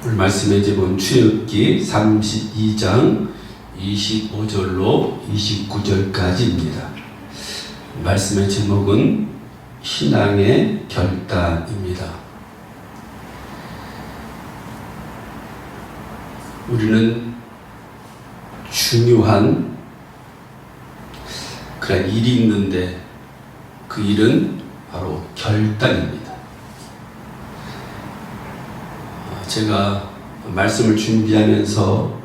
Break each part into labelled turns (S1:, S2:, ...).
S1: 오늘 말씀의 제목은 출애굽기 32장 25절로 29절까지입니다. 말씀의 제목은 신앙의 결단입니다. 우리는 중요한 그런 일이 있는데 그 일은 바로 결단입니다. 제가 말씀을 준비하면서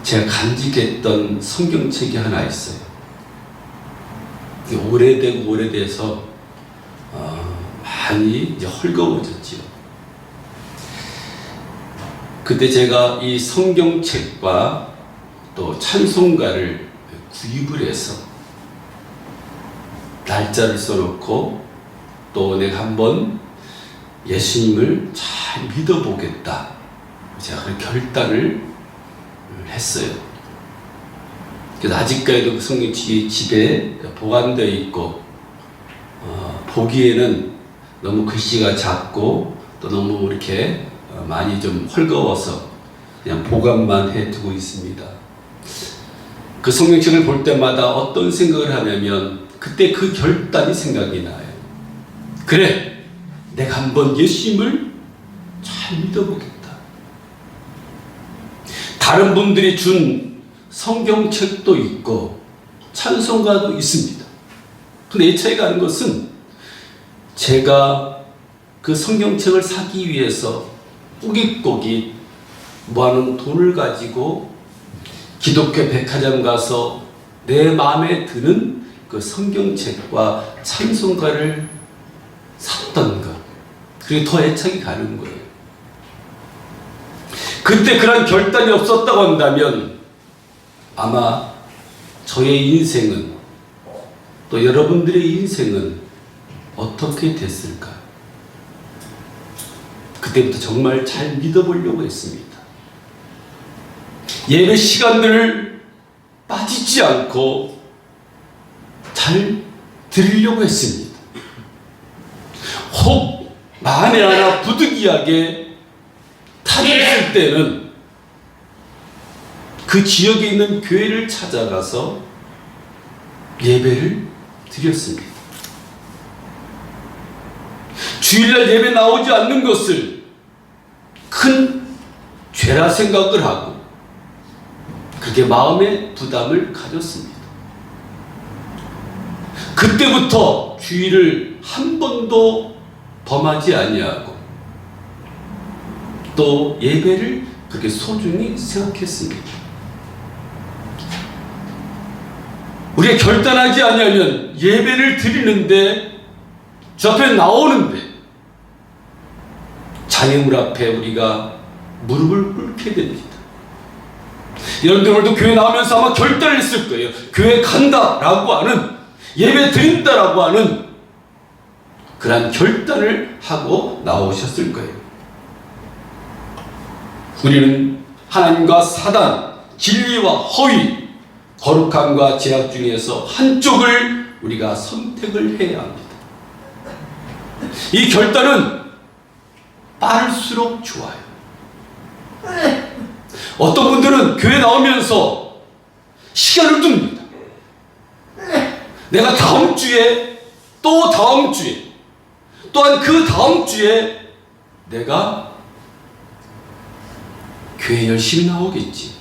S1: 제가 간직했던 성경책이 하나 있어요. 오래돼서 많이 이제 헐거워졌지요. 그때 제가 이 성경책과 또 찬송가를 구입을 해서 날짜를 써놓고 또 내가 한번 예수님을 잘 믿어보겠다. 제가 그 결단을 했어요. 그래서 아직까지도 그 성경책이 집에 보관되어 있고, 보기에는 너무 글씨가 작고 또 너무 이렇게 많이 좀 헐거워서 그냥 보관만 해두고 있습니다. 그 성경책을 볼 때마다 어떤 생각을 하냐면 그때 그 결단이 생각이 나요. 그래! 내가 한번 예수님을 잘 믿어보겠다. 다른 분들이 준 성경책도 있고 찬송가도 있습니다. 근데 이 차이가 나는 것은 제가 그 성경책을 사기 위해서 꾸깃꾸깃 모아놓은 돈을 가지고 기독교 백화점 가서 내 마음에 드는 그 성경책과 찬송가를 샀던 것, 그리고 더 애착이 가는 거예요. 그때 그런 결단이 없었다고 한다면 아마 저의 인생은, 또 여러분들의 인생은 어떻게 됐을까? 그때부터 정말 잘 믿어보려고 했습니다. 예배 시간들을 빠지지 않고 잘 드리려고 했습니다. 혹 만에 하나 부득이하게 타졌을 때는 그 지역에 있는 교회를 찾아가서 예배를 드렸습니다. 주일날 예배 나오지 않는 것을 큰 죄라 생각을 하고 그렇게 마음의 부담을 가졌습니다. 그때부터 주일을 한 번도 범하지 아니하고 또 예배를 그렇게 소중히 생각했습니다. 우리가 결단하지 아니하면 예배를 드리는데 저 앞에 나오는데 장애물 앞에 우리가 무릎을 꿇게 됩니다. 여러분들 오늘도 교회 나오면서 아마 결단을 했을 거예요. 교회 간다라고 하는, 예배 드린다라고 하는 그런 결단을 하고 나오셨을 거예요. 우리는 하나님과 사단, 진리와 허위, 거룩함과 죄악 중에서 한쪽을 우리가 선택을 해야 합니다. 이 결단은 빠를수록 좋아요. 어떤 분들은 교회 나오면서 시간을 둡니다. 내가 다음 주에, 또 다음 주에, 또한 그 다음 주에 내가 교회 열심히 나오겠지.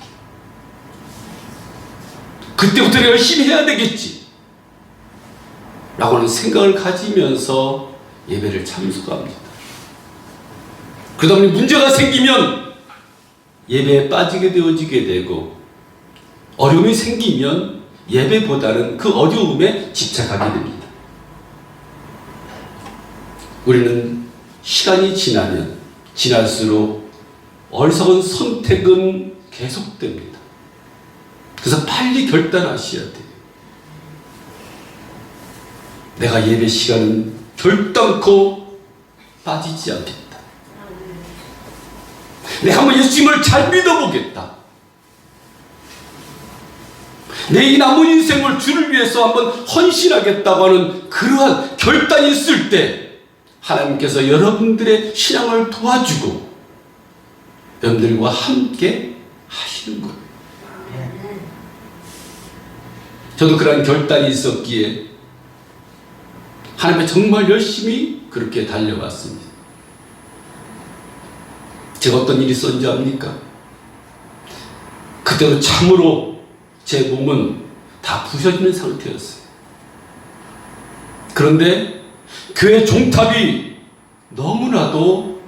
S1: 그때부터 내가 열심히 해야 되겠지. 라고는 생각을 가지면서 예배를 참석합니다. 그러다 보니 문제가 생기면 예배에 빠지게 되어지게 되고, 어려움이 생기면 예배보다는 그 어려움에 집착하게 됩니다. 우리는 시간이 지나면 지날수록 어리석은 선택은 계속됩니다. 그래서 빨리 결단하셔야 돼요. 내가 예배 시간은 결단코 빠지지 않겠다. 내가 한번 예수님을 잘 믿어보겠다. 내 이 남은 인생을 주를 위해서 한번 헌신하겠다고 하는 그러한 결단이 있을 때 하나님께서 여러분들의 신앙을 도와주고 여러분들과 함께 하시는 거예요. 저도 그런 결단이 있었기에 하나님께 정말 열심히 그렇게 달려왔습니다. 제가 어떤 일이 있었는지 압니까? 그때도 참으로 제 몸은 다 부서지는 상태였어요. 그런데 교회 종탑이 너무나도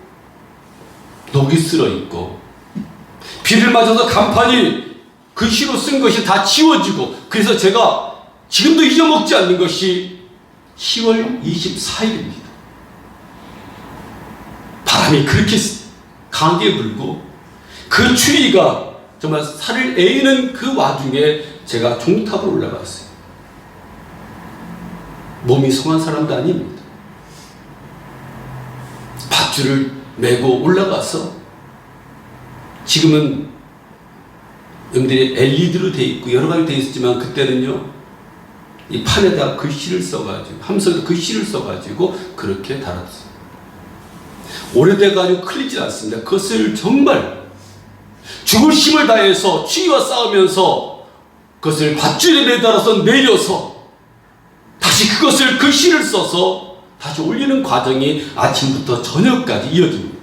S1: 녹이 쓸어 있고 비를 맞아서 간판이 글씨로 쓴 것이 다 지워지고, 그래서 제가 지금도 잊어먹지 않는 것이 10월 24일입니다. 바람이 그렇게 강하게 불고 그 추위가 정말 살을 에이는 그 와중에 제가 종탑으로 올라갔어요. 몸이 성한 사람도 아닙니다. 밧줄을 메고 올라가서, 지금은 여러분들이 LED로 되어 있고 여러 가지 되어 있었지만 그때는요, 이 판에다 글씨를 써가지고, 함선에다 글씨를 써가지고 그렇게 달았어요. 오래돼가지고 클리지 않습니다. 그것을 정말 죽을 힘을 다해서 추위와 싸우면서 그것을 밧줄에 매달아서 내려서 다시 그것을 글씨를 써서 다시 올리는 과정이 아침부터 저녁까지 이어집니다.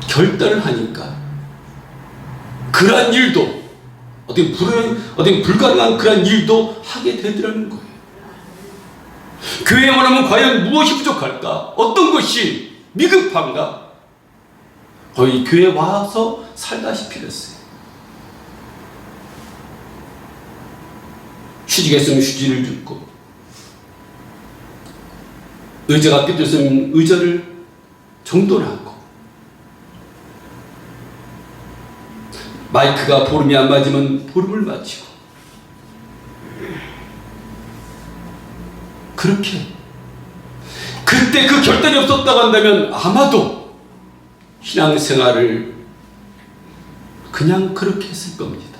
S1: 결단을 하니까 그러한 일도, 어떻게 불가능한 그러한 일도 하게 되더라는 거예요. 교회에만 오면 과연 무엇이 부족할까? 어떤 것이 미흡한가? 거의 교회에 와서 살다시피 됐어요. 휴직했으면 휴지를 줍고, 의자가 삐뚤었으면 의자를 정돈하고, 마이크가 보름이 안 맞으면 보름을 맞추고, 그렇게 그때 그 결단이 없었다고 한다면 아마도 신앙생활을 그냥 그렇게 했을 겁니다.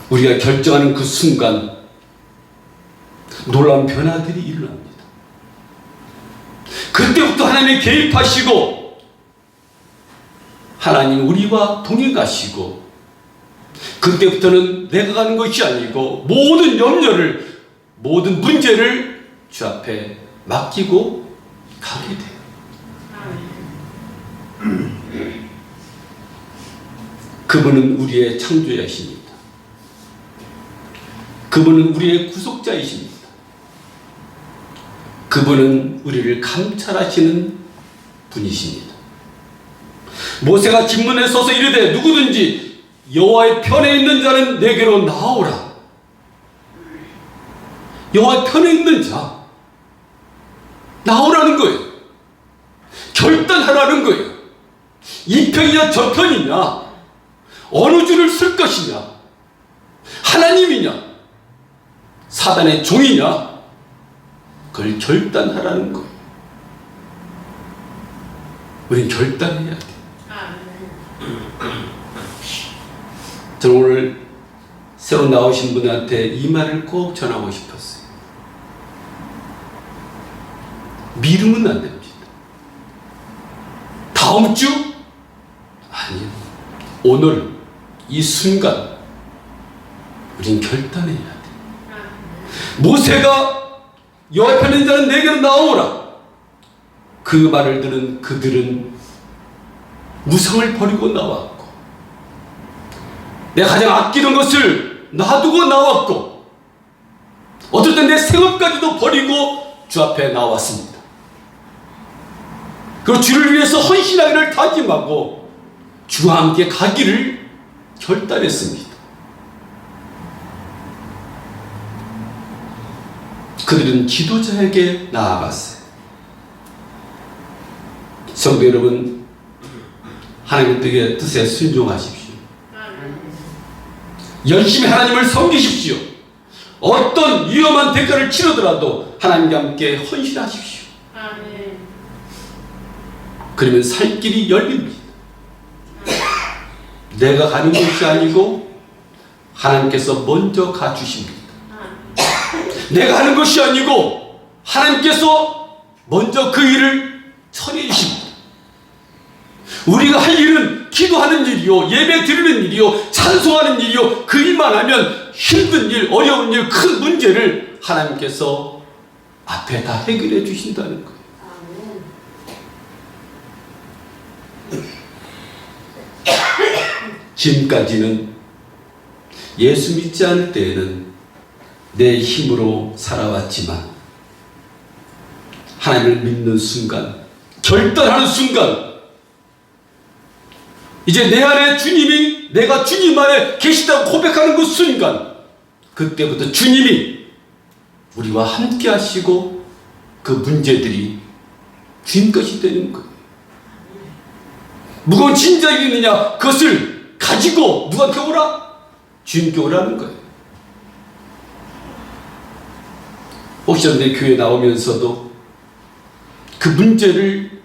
S1: 우리가 결정하는 그 순간 놀라운 변화들이 일어납니다. 그때부터 하나님이 개입하시고 하나님 우리와 동행하시고, 그때부터는 내가 가는 것이 아니고 모든 염려를, 모든 문제를 주 앞에 맡기고 가게 돼요. 그분은 우리의 창조자이십니다. 그분은 우리의 구속자이십니다. 그분은 우리를 감찰하시는 분이십니다. 모세가 진문에 서서 이르되 누구든지 여호와의 편에 있는 자는 내게로 나오라. 여호와의 편에 있는 자 나오라는 거예요. 결단하라는 거예요. 이 편이냐 저 편이냐, 어느 줄을 쓸 것이냐, 하나님이냐 사단의 종이냐, 그걸 결단하라는 거예요. 우린 결단해야 돼. 저는 오늘 새로 나오신 분한테 이 말을 꼭 전하고 싶었어요. 미루면 안 됩니다. 다음 주? 아니요. 오늘 이 순간 우린 결단해야 돼. 모세가 여호와의 편에 있는 자는 내게로 나오라. 그 말을 들은 그들은 무성을 버리고 나왔고, 내가 가장 아끼는 것을 놔두고 나왔고, 어떨 땐 내 생업까지도 버리고 주 앞에 나왔습니다. 그리고 주를 위해서 헌신하기를 다짐하고 주와 함께 가기를 결단했습니다. 그들은 지도자에게 나아갔어요. 성도 여러분, 하나님의 뜻에 순종하십시오. 열심히 하나님을 섬기십시오. 어떤 위험한 대가를 치르더라도 하나님과 함께 헌신하십시오. 그러면 살 길이 열립니다. 내가 가는 것이 아니고 하나님께서 먼저 가주십니다. 내가 하는 것이 아니고 하나님께서 먼저 그 일을 처리해 주십니다. 우리가 할 일은 기도하는 일이요, 예배 드리는 일이요, 찬송하는 일이요, 그 일만 하면 힘든 일, 어려운 일, 큰 문제를 하나님께서 앞에 다 해결해 주신다는 거예요. 지금까지는 예수 믿지 않을 때에는 내 힘으로 살아왔지만 하나님을 믿는 순간, 결단하는 순간, 이제 내 안에 주님이, 내가 주님 안에 계시다고 고백하는 그 순간, 그때부터 주님이 우리와 함께 하시고 그 문제들이 주님 것이 되는 거예요. 무거운 짐작이 있느냐? 그것을 가지고 누구한테 오라? 주님께 오라는 거예요. 혹시 내 교회 나오면서도 그 문제를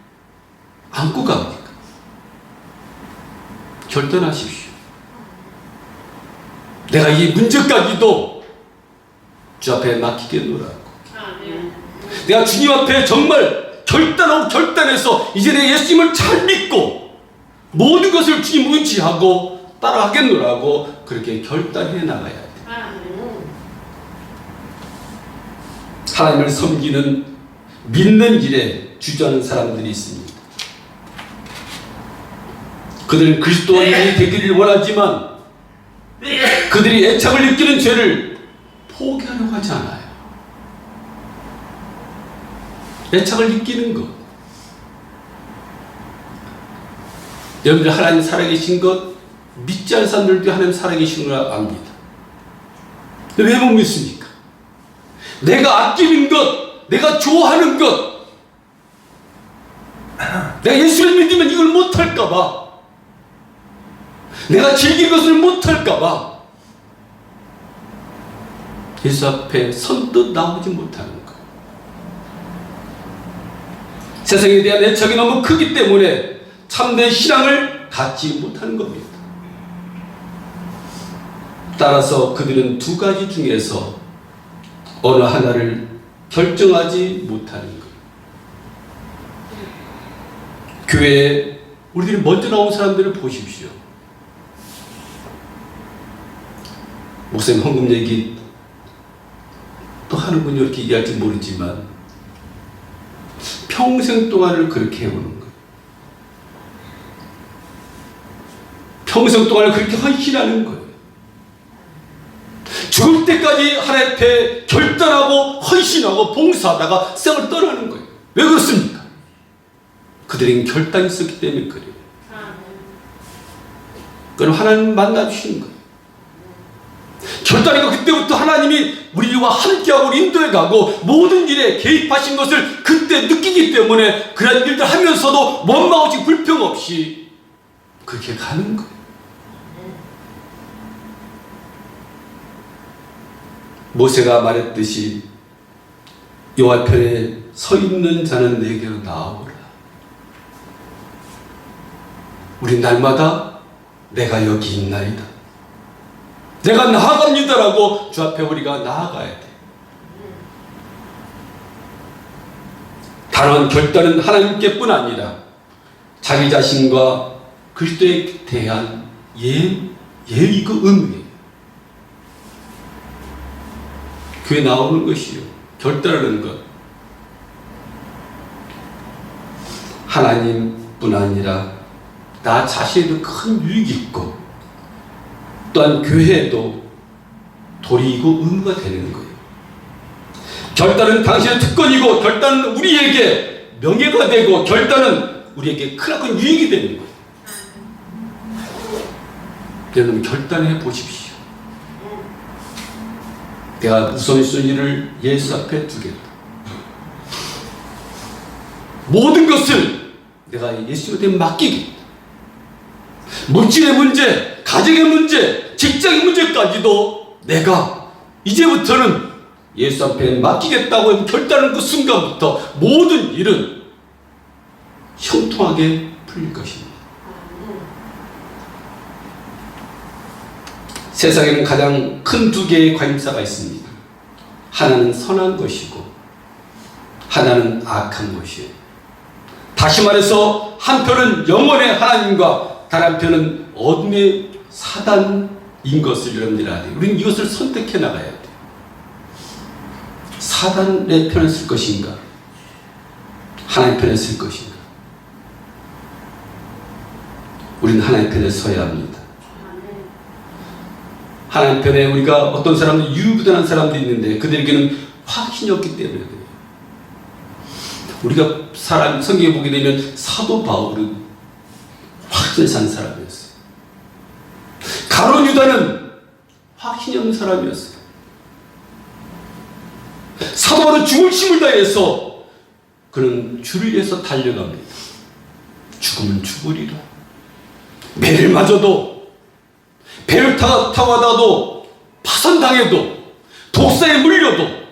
S1: 안고 갑니까? 결단하십시오. 내가 이 문제까지도 주 앞에 맡기겠노라고. 내가 주님 앞에 정말 결단하고 결단해서 이제 내 예수님을 잘 믿고 모든 것을 주님 의지하고 따라하겠노라고 그렇게 결단해 나가야 돼. 하나님을 섬기는 믿는 일에 주저하는 사람들이 있습니다. 그들은 그리스도인이 되기를 원하지만 그들이 애착을 느끼는 죄를 포기하려고 하지 않아요. 애착을 느끼는 것. 여러분들 하나님 살아계신 것 믿지 않는 사람들도 하나님 살아계신 걸 압니다. 왜 못 믿습니까? 내가 아끼는 것, 내가 좋아하는 것, 내가 예수를 믿으면 이걸 못할까봐, 내가 즐길 것을 못할까봐 예수 앞에 선뜻 나오지 못하는 거예요. 세상에 대한 애착이 너무 크기 때문에 참된 신앙을 갖지 못하는 겁니다. 따라서 그들은 두 가지 중에서 어느 하나를 결정하지 못하는 거예요. 교회에 우리들이 먼저 나온 사람들을 보십시오. 목사님 헌금 얘기 또 하는군요. 이렇게 얘기할지 모르지만 평생 동안을 그렇게 해오는 거예요. 평생 동안을 그렇게 헌신하는 거예요. 죽을 때까지 하나님 앞에 결단하고 헌신하고 봉사하다가 세상을 떠나는 거예요. 왜 그렇습니까? 그들에겐 결단이 있었기 때문에 그래요. 그럼 하나님 만나주시는 거예요. 결단이고 그때부터 하나님이 우리와 함께하고 인도해가고 모든 일에 개입하신 것을 그때 느끼기 때문에 그런 일들 하면서도 원망없이 불평 없이 그렇게 가는 거예요. 모세가 말했듯이 여호와 편에 서 있는 자는 내게로 나오라. 우리 날마다 내가 여기 있나이다, 내가 나아갑니다라고 주 앞에 우리가 나아가야 돼. 단언 결단은 하나님께뿐 아니라 자기 자신과 그리스도에 대한 예의고 의무예요. 교회 나오는 것이요, 결단하는 것. 하나님뿐 아니라 나 자신에도 큰 유익이 있고 또한 교회에도 도리이고 의무가 되는 거예요. 결단은 당신의 특권이고 결단은 우리에게 명예가 되고 결단은 우리에게 크나큰 유익이 되는 거예요. 여러분 결단해 보십시오. 내가 우선순위를 예수 앞에 두겠다. 모든 것을 내가 예수님한테 맡기겠다. 물질의 문제, 가정의 문제, 직장의 문제까지도 내가 이제부터는 예수 앞에 맡기겠다고 결단하는 그 순간부터 모든 일은 형통하게 풀릴 것입니다. 세상에는 가장 큰 두 개의 관심사가 있습니다. 하나는 선한 것이고 하나는 악한 것이에요. 다시 말해서 한편은 영원의 하나님과 다른 한편은 어둠의 사단인 것을 여러분들이 알아야 돼요. 우리는 이것을 선택해 나가야 돼요. 사단의 편에 쓸 것인가? 하나님 편에 쓸 것인가? 우리는 하나님 편에 서야 합니다. 하나님 편에 우리가 어떤 사람들, 유부단한 사람들이 있는데 그들에게는 확신이 없기 때문에 그래요. 우리가 성경에 보게 되면 사도 바울은 확신을 산 사람이었어요. 가룟 유다는 확신이 없는 사람이었어요. 사도 바울은 죽을 힘을 다해서 그는 주를 위해서 달려갑니다. 죽으면 죽으리라. 매를 맞아도 배를 타고 가다가도 파선당해도 독사에 물려도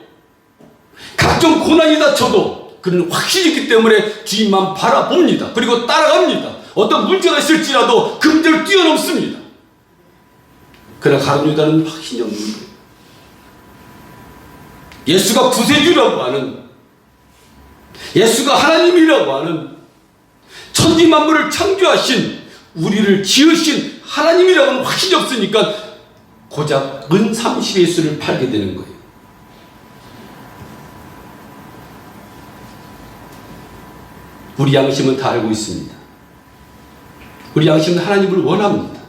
S1: 각종 고난이 닥쳐도 그는 확신이 있기 때문에 주님만 바라봅니다. 그리고 따라갑니다. 어떤 문제가 있을지라도 그 문제를 뛰어넘습니다. 그러나 가룟 유다는 확신이 없는 거예요. 예수가 구세주라고 하는, 예수가 하나님이라고 하는, 천지 만물을 창조하신, 우리를 지으신 하나님이라고 하는 확신이 없으니까 고작 은 30의 수를 팔게 되는 거예요. 우리 양심은 다 알고 있습니다. 우리 양심은 하나님을 원합니다.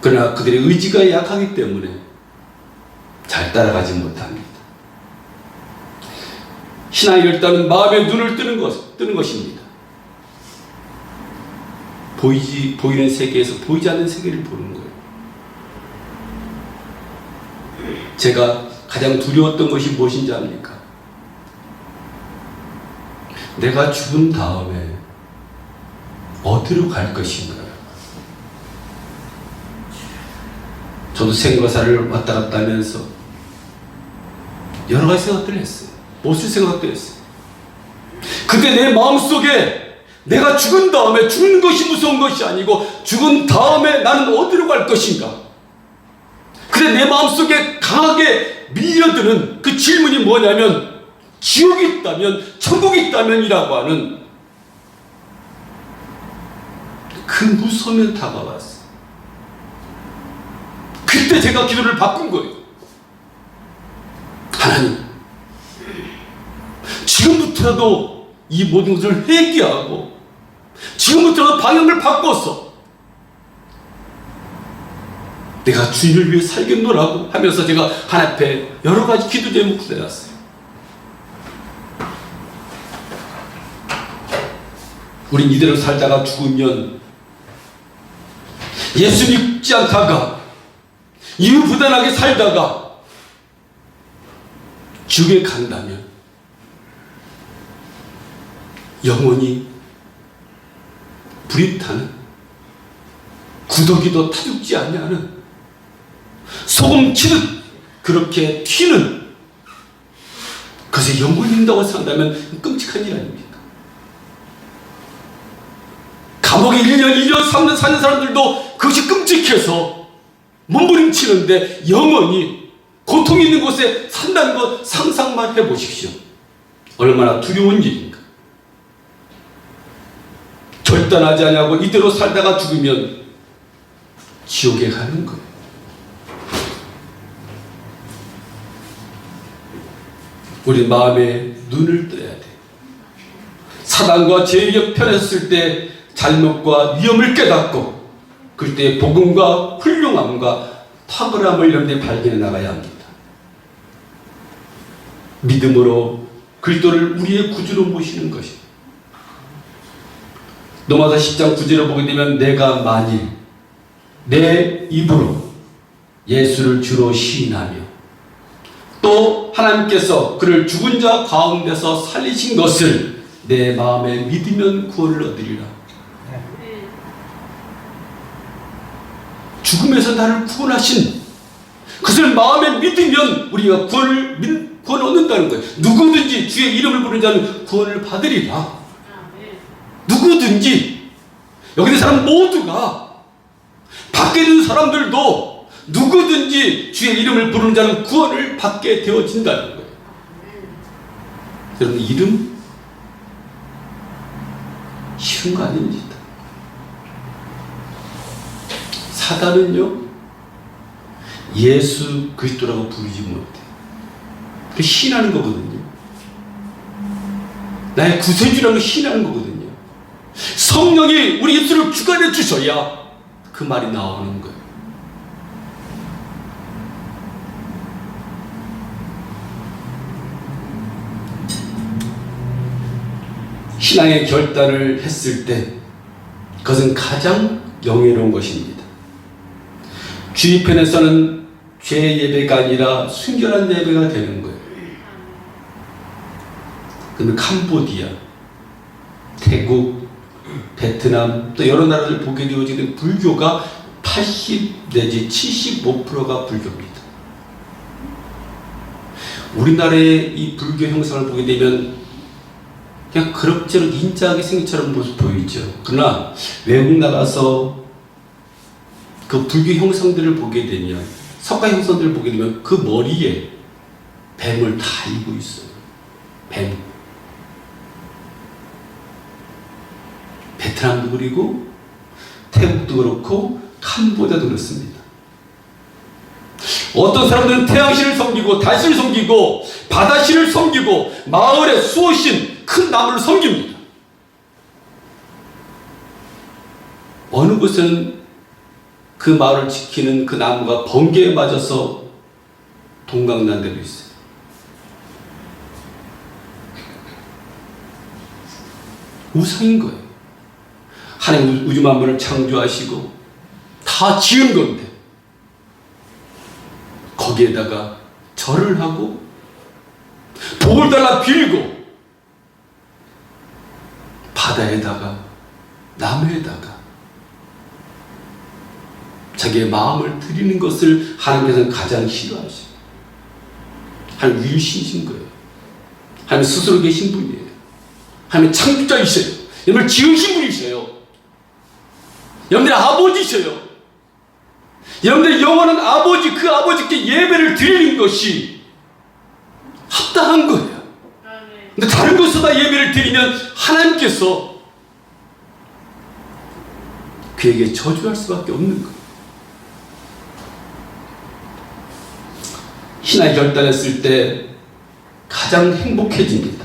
S1: 그러나 그들의 의지가 약하기 때문에 잘 따라가지 못합니다. 신앙이 일단은 마음의 눈을 뜨는 것입니다. 보이는 세계에서 보이지 않는 세계를 보는 거예요. 제가 가장 두려웠던 것이 무엇인지 압니까? 내가 죽은 다음에 어디로 갈 것인가? 저도 생과사를 왔다 갔다 하면서 여러 가지 생각들을 했어요. 무슨 생각도 했어요. 그때 내 마음속에 내가 죽은 다음에 죽는 것이 무서운 것이 아니고 죽은 다음에 나는 어디로 갈 것인가? 그래 내 마음속에 강하게 밀려드는 그 질문이 뭐냐면 지옥이 있다면 천국이 있다면이라고 하는 그 무서움이 다가왔어요. 그때 제가 기도를 바꾼 거예요. 하나님, 지금부터라도 이 모든 것을 회개하고 지금부터라도 방향을 바꿔서 내가 주님을 위해 살겠노라고 하면서 제가 하나님 앞에 여러 가지 기도 제목을 내놨어요. 우린 이대로 살다가 죽으면 예수 믿지 않다가 이유부단하게 살다가 지옥에 간다면 영원히 불이 타는 구더기도 타죽지 아니하는 소금 치듯 그렇게 튀는 그것에 영원히 있다고 생각하면 끔찍한 일 아닙니까? 감옥에 1년, 2년, 3년 사는 사람들도 그것이 끔찍해서 몸부림치는데 영원히 고통 있는 곳에 산다는 것 상상만 해보십시오. 얼마나 두려운 일인가. 결단하지 않냐고 이대로 살다가 죽으면 지옥에 가는 거예요. 우리 마음에 눈을 떠야 돼. 사단과 죄의 편에 섰을 때 잘못과 위험을 깨닫고 그때 복음과 훌륭함과 탁월함을 이런 발견해 나가야 합니다. 믿음으로 그리스도를 우리의 구주로 모시는 것입니다. 로마서 10장 9절을 보게 되면 내가 만일 내 입으로 예수를 주로 시인하며 또 하나님께서 그를 죽은 자 가운데서 살리신 것을 내 마음에 믿으면 구원을 얻으리라. 죽음에서 나를 구원하신 그것을 마음에 믿으면 우리가 구원을 얻는다는 거예요. 누구든지 주의 이름을 부르는 자는 구원을 받으리라. 누구든지 여기 있는 사람 모두가 밖에 있는 사람들도 누구든지 주의 이름을 부르는 자는 구원을 받게 되어진다는 거예요. 여러분, 이름 쉬운 거 아닙니다. 사단은요, 예수 그리스도라고 부르지 못해. 그 신하는 거거든요. 나의 구세주라고 신하는 거거든요. 성령이 우리 입술을 주관해 주셔야 그 말이 나오는 거예요. 신앙의 결단을 했을 때 그것은 가장 영예로운 것입니다. 주위편에서는 죄 예배가 아니라 순결한 예배가 되는 거예요. 그러면 캄보디아, 태국, 베트남 또 여러 나라를 보게 되어지는 불교가 80 내지 75%가 불교입니다. 우리나라의 이 불교 형상을 보게 되면 그냥 그럭저럭 인자하게 생긴 처럼 모습 보이죠. 그러나 외국 나가서 그 불교 형상들을 보게 되면, 석가 형상들을 보게 되면 그 머리에 뱀을 다 입고 있어요. 뱀. 베트남도 그리고 태국도 그렇고 캄보디아도 그렇습니다. 어떤 사람들은 태양신을 섬기고 달신을 섬기고 바다신을 섬기고 마을의 수호신 큰 나무를 섬깁니다. 어느 곳은 그 마을을 지키는 그 나무가 번개에 맞아서 동강난 데도 있어요. 우상인 거예요. 하나님 우주 만물을 창조하시고 다 지은 건데 거기에다가 절을 하고 복을 달라 빌고 바다에다가 나무에다가 자기의 마음을 드리는 것을 하나님께서는 가장 싫어하시고, 하나님 위신이신 거예요. 하나님 스스로 계신 분이에요. 하나님 창조자이세요. 여러분을 지으신 분이세요. 여러분들의 아버지세요. 여러분들의 영원한 아버지, 그 아버지께 예배를 드리는 것이 합당한 거예요. 근데 다른 곳에다 예배를 드리면 하나님께서 그에게 저주할 수밖에 없는 거예요. 신앙 결단했을 때 가장 행복해집니다.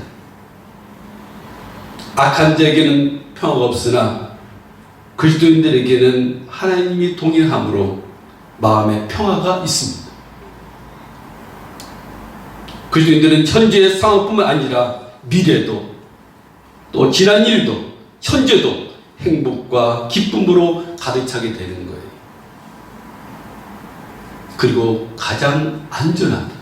S1: 악한 자에게는 평화가 없으나 그리스도인들에게는 하나님이 동행함으로 마음에 평화가 있습니다. 그리스도인들은 현재의 상황뿐만 아니라 미래도 또 지난 일도 현재도 행복과 기쁨으로 가득 차게 되는 거예요. 그리고 가장 안전합니다.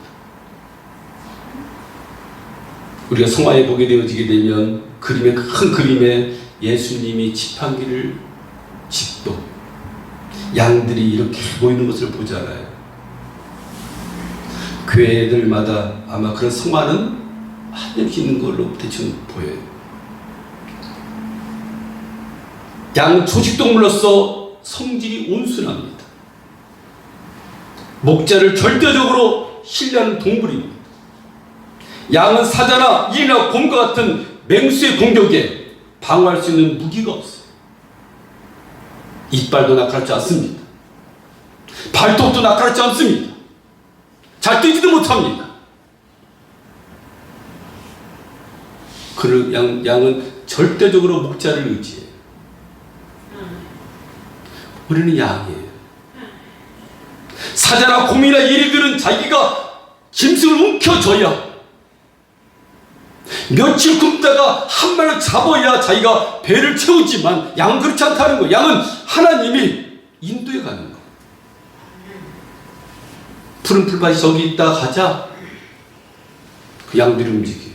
S1: 우리가 성화에 보게 되어지게 되면 그림의 큰 그림에 예수님이 지팡이를 짚고 양들이 이렇게 보이는 것을 보잖아요. 교회들마다 아마 그런 성화는 한 점씩 있는 걸로 대충 보여요. 양은 초식동물로서 성질이 온순합니다. 목자를 절대적으로 신뢰하는 동물입니다. 양은 사자나 이나 곰과 같은 맹수의 공격에 방어할 수 있는 무기가 없어요. 이빨도 날카롭지 않습니다. 발톱도 날카롭지 않습니다. 잘 뛰지도 못합니다. 그 양은 절대적으로 목자를 의지해요. 우리는 양이에요. 사자나 곰이나 이리들은 자기가 짐승을 움켜줘야, 며칠 굶다가 한 마리를 잡아야 자기가 배를 채우지만 양은 그렇지 않다는 거예요. 양은 하나님이 인도해 가는 거예요. 푸른 풀밭이 저기 있다 가자. 그 양들이 움직여요.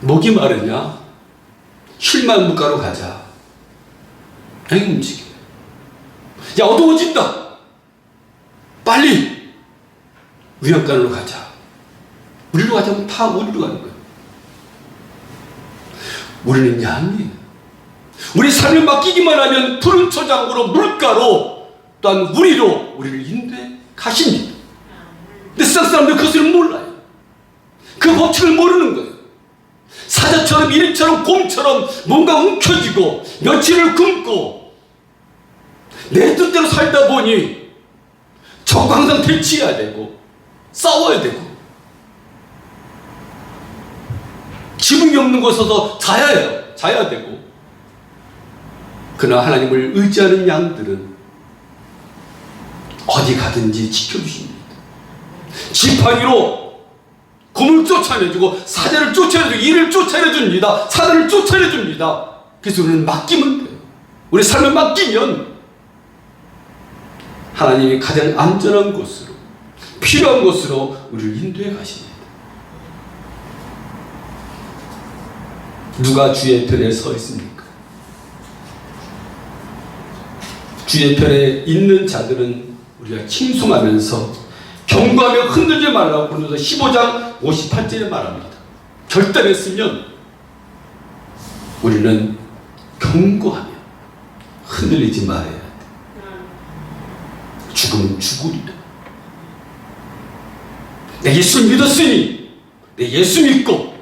S1: 목이 마르냐? 쉴만 물가로 가자. 양이 움직여요. 야, 어두워진다. 빨리 위험간으로 가자. 우리로 가자면 다 우리로 가는 거예요. 우리는 양이에요. 우리 삶을 맡기기만 하면 푸른 초장으로 물가로 또한 우리로 우리를 인도해 가십니다. 근데 세상 사람들 그것을 몰라요. 그 법칙을 모르는 거예요. 사자처럼 이리처럼 곰처럼 뭔가 움켜쥐고 며칠을 굶고 내 뜻대로 살다 보니 적과 항상 대치해야 되고 싸워야 되고 지붕이 없는 곳에서 자야 되고. 그러나 하나님을 의지하는 양들은 어디 가든지 지켜주십니다. 지팡이로 곰을 쫓아내주고 사자를 쫓아내주고 이를 쫓아내줍니다. 사자를 쫓아내줍니다. 그래서 우리는 맡기면 돼요. 우리 삶을 맡기면 하나님이 가장 안전한 곳으로 필요한 곳으로 우리를 인도해 가십니다. 누가 주의 편에 서 있습니까? 주의 편에 있는 자들은 우리가 칭송하면서 경고하며 흔들지 말라고 고린도서 15장 58절에 말합니다. 결단했으면 우리는 경고하며 흔들리지 말아야 돼. 죽으면 죽으리라. 내 예수 믿었으니 내 예수 믿고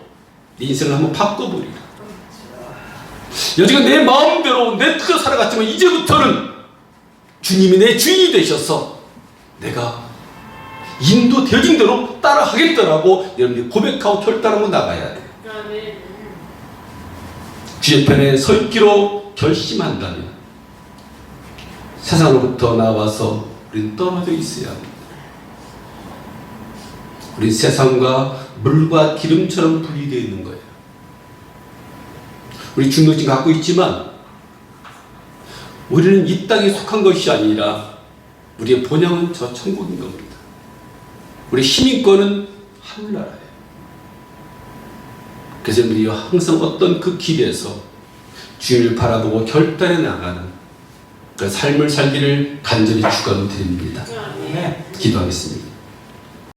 S1: 내 인생을 한번 바꿔보리라. 여지껏 내 마음대로 내 뜻대로 살아갔지만 이제부터는 주님이 내 주인이 되셔서 내가 인도되어진 대로 따라하겠다라고 여러분들이 고백하고 결단하고 나가야 돼요. 주의 편에 서 있기로 결심한다면 세상으로부터 나와서 우리는 떨어져 있어야 합니다. 우리 세상과 물과 기름처럼 분리되어 있는 거예요. 우리 중국증 갖고 있지만 우리는 이 땅에 속한 것이 아니라 우리의 본향은 저 천국인 겁니다. 우리 시민권은 하늘나라예요. 그래서 우리 항상 어떤 그 길에서 주님을 바라보고 결단해 나가는 그 삶을 살기를 간절히 축원드립니다. 기도하겠습니다.